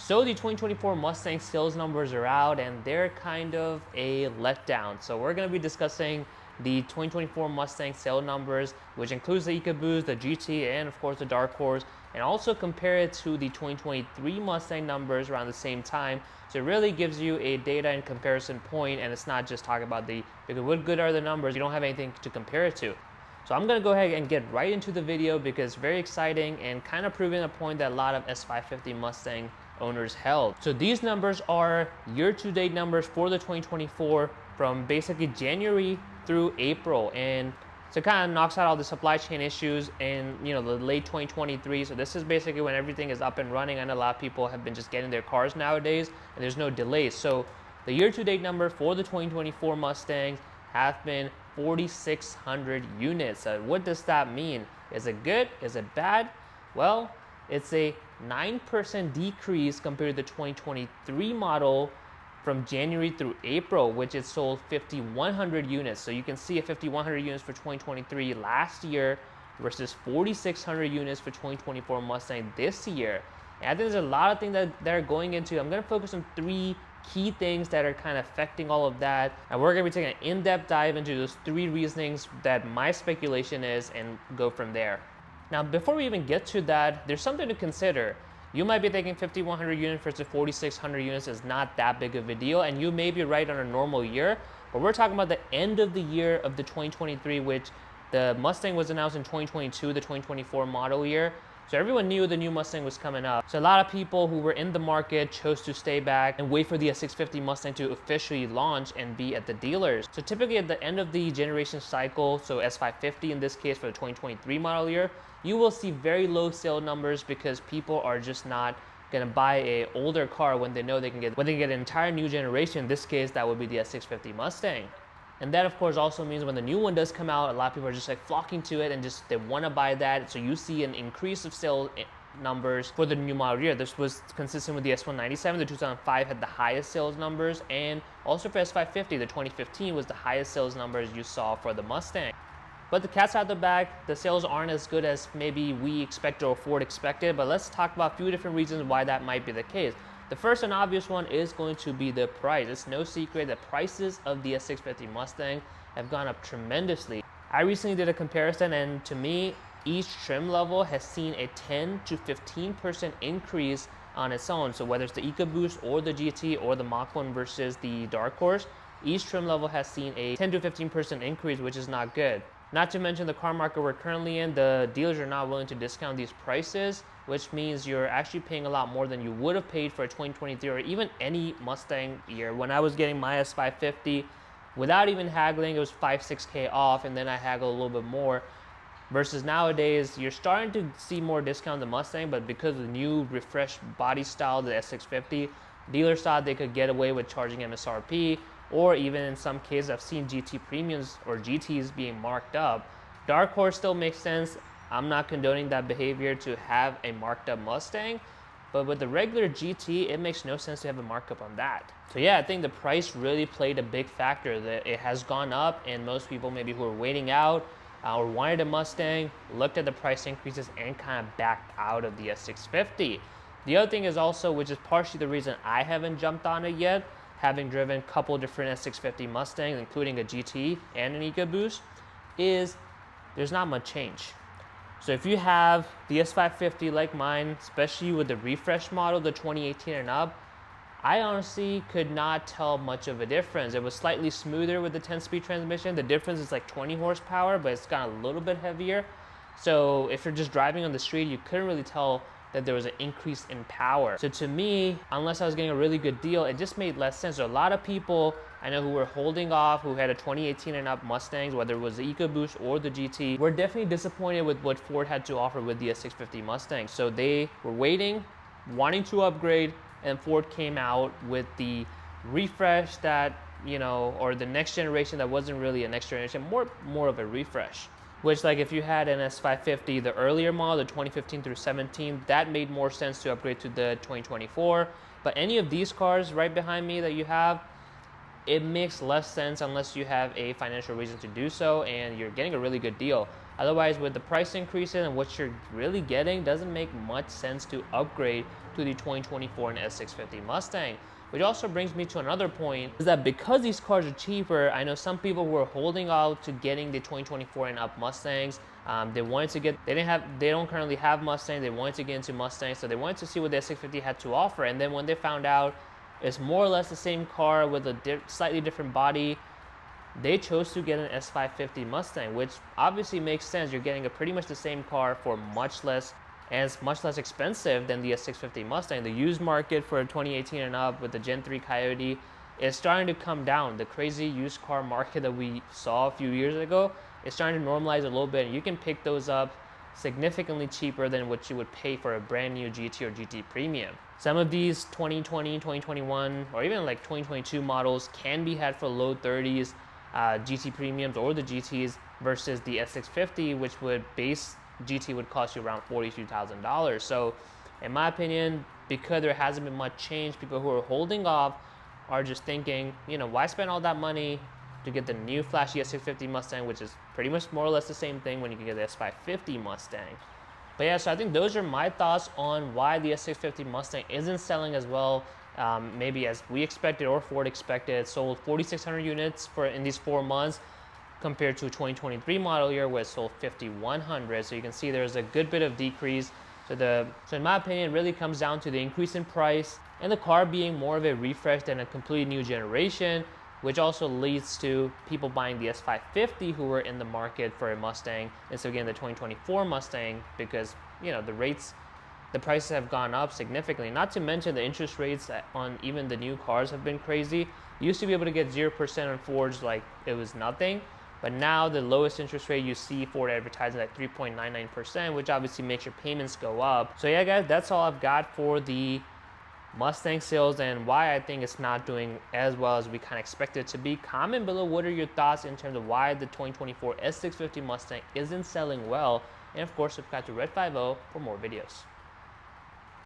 So the 2024 Mustang sales numbers are out and they're kind of a letdown. So we're going to be discussing the 2024 Mustang sale numbers, which includes the EcoBoost, the GT, and of course the Dark Horse, and also compare it to the 2023 Mustang numbers around the same time. So it really gives you a data and comparison point, and it's not just talking about because what good are the numbers, you don't have anything to compare it to. So I'm gonna go ahead and get right into the video because it's very exciting and kind of proving a point that a lot of S550 Mustang owners held. So these numbers are year-to-date numbers for the 2024 from basically January through April, and so it kind of knocks out all the supply chain issues in the late 2023. So this is basically when everything is up and running, and a lot of people have been just getting their cars nowadays, and there's no delays. So the year-to-date number for the 2024 Mustangs have been 4,600 units. What does that mean? Is it good? Is it bad? Well, it's a 9% decrease compared to the 2023 model from January through April, which it sold 5,100 units. So you can see a 5,100 units for 2023 last year versus 4,600 units for 2024 Mustang this year. And I think there's a lot of things that are going into. I'm going to focus on three key things that are kind of affecting all of that, and we're going to be taking an in-depth dive into those three reasonings that my speculation is and go from there. Now, before we even get to that, there's something to consider. You might be thinking 5,100 units versus 4,600 units is not that big of a deal, and you may be right on a normal year, but we're talking about the end of the year of the 2023, which the Mustang was announced in 2022, the 2024 model year. So everyone knew the new Mustang was coming up. So a lot of people who were in the market chose to stay back and wait for the S650 Mustang to officially launch and be at the dealers. So typically at the end of the generation cycle, so S550 in this case for the 2023 model year, you will see very low sale numbers because people are just not gonna buy a older car when they know they can get an entire new generation. In this case, that would be the S650 Mustang. And that of course also means when the new one does come out, a lot of people are just like flocking to it and just they want to buy that. So you see an increase of sale numbers for the new model year. This was consistent with the S197. The 2005 had the highest sales numbers, and also for S550, the 2015 was the highest sales numbers you saw for the Mustang. But the cat's out the bag. The sales aren't as good as maybe we expected or Ford expected, but let's talk about a few different reasons why that might be the case. The first and obvious one is going to be the price. It's no secret that prices of the S650 Mustang have gone up tremendously. I recently did a comparison, and to me, each trim level has seen a 10 to 15% increase on its own. So whether it's the EcoBoost or the GT or the Mach 1 versus the Dark Horse, each trim level has seen a 10 to 15% increase, which is not good. Not to mention the car market we're currently in, the dealers are not willing to discount these prices, which means you're actually paying a lot more than you would have paid for a 2023 or even any Mustang year. When I was getting my S550, without even haggling, it was 5-6K off, and then I haggled a little bit more. Versus nowadays, you're starting to see more discount on the Mustang, but because of the new refreshed body style, the S650, dealers thought they could get away with charging MSRP, or even in some cases, I've seen GT premiums or GTs being marked up. Dark Horse still makes sense. I'm not condoning that behavior to have a marked up Mustang, but with the regular GT, it makes no sense to have a markup on that. So yeah, I think the price really played a big factor. That it has gone up, and most people maybe who are waiting out or wanted a Mustang looked at the price increases and kind of backed out of the S650. The other thing is also, which is partially the reason I haven't jumped on it yet, having driven a couple different S650 Mustangs, including a GT and an EcoBoost, is there's not much change. So if you have the S550 like mine, especially with the refresh model, the 2018 and up, I honestly could not tell much of a difference. It was slightly smoother with the 10-speed transmission. The difference is like 20 horsepower, but it's got a little bit heavier. So if you're just driving on the street, you couldn't really tell that there was an increase in power. So to me, unless I was getting a really good deal, it just made less sense. So a lot of people I know who were holding off, who had a 2018 and up Mustangs, whether it was the EcoBoost or the GT, were definitely disappointed with what Ford had to offer with the S650 Mustang. So they were waiting, wanting to upgrade, and Ford came out with the refresh that, or the next generation that wasn't really a next generation, more of a refresh. Which, like, if you had an S550, the earlier model, the 2015 through 17, that made more sense to upgrade to the 2024. But any of these cars right behind me that you have, it makes less sense unless you have a financial reason to do so and you're getting a really good deal. Otherwise, with the price increases and what you're really getting, doesn't make much sense to upgrade to the 2024 and S650 Mustang. Which also brings me to another point, is that because these cars are cheaper, I know some people who are holding out to getting the 2024 and up Mustangs. They wanted to get, they don't currently have Mustangs, they wanted to get into Mustangs, so they wanted to see what the S650 had to offer. And then when they found out it's more or less the same car with a slightly different body, they chose to get an S550 Mustang, which obviously makes sense. You're getting pretty much the same car for much less, and it's much less expensive than the S650 Mustang. The used market for 2018 and up with the Gen 3 Coyote is starting to come down. The crazy used car market that we saw a few years ago is starting to normalize a little bit, and you can pick those up significantly cheaper than what you would pay for a brand new GT or GT Premium. Some of these 2020, 2021, or even like 2022 models can be had for low 30s, GT Premiums or the GTs versus the S650, which would base GT would cost you around $42,000. So in my opinion, because there hasn't been much change, people who are holding off are just thinking, you know, why spend all that money to get the new flashy S650 Mustang, which is pretty much more or less the same thing when you can get the S550 Mustang. But yeah, so I think those are my thoughts on why the S650 Mustang isn't selling as well, maybe as we expected or Ford expected. It sold 4,600 units in these 4 months compared to a 2023 model year where it sold 5,100. So you can see there's a good bit of decrease. So in my opinion, it really comes down to the increase in price and the car being more of a refresh than a completely new generation, which also leads to people buying the S550 who were in the market for a Mustang instead of getting the 2024 Mustang because, you know, the prices have gone up significantly. Not to mention the interest rates on even the new cars have been crazy. You used to be able to get 0% on Fords like it was nothing, but now the lowest interest rate you see Ford advertising at 3.99%, which obviously makes your payments go up. So yeah, guys, that's all I've got for the Mustang sales and why I think it's not doing as well as we kind of expected it to be. Comment below what are your thoughts in terms of why the 2024 S650 Mustang isn't selling well. And of course, subscribe to Red 50 for more videos.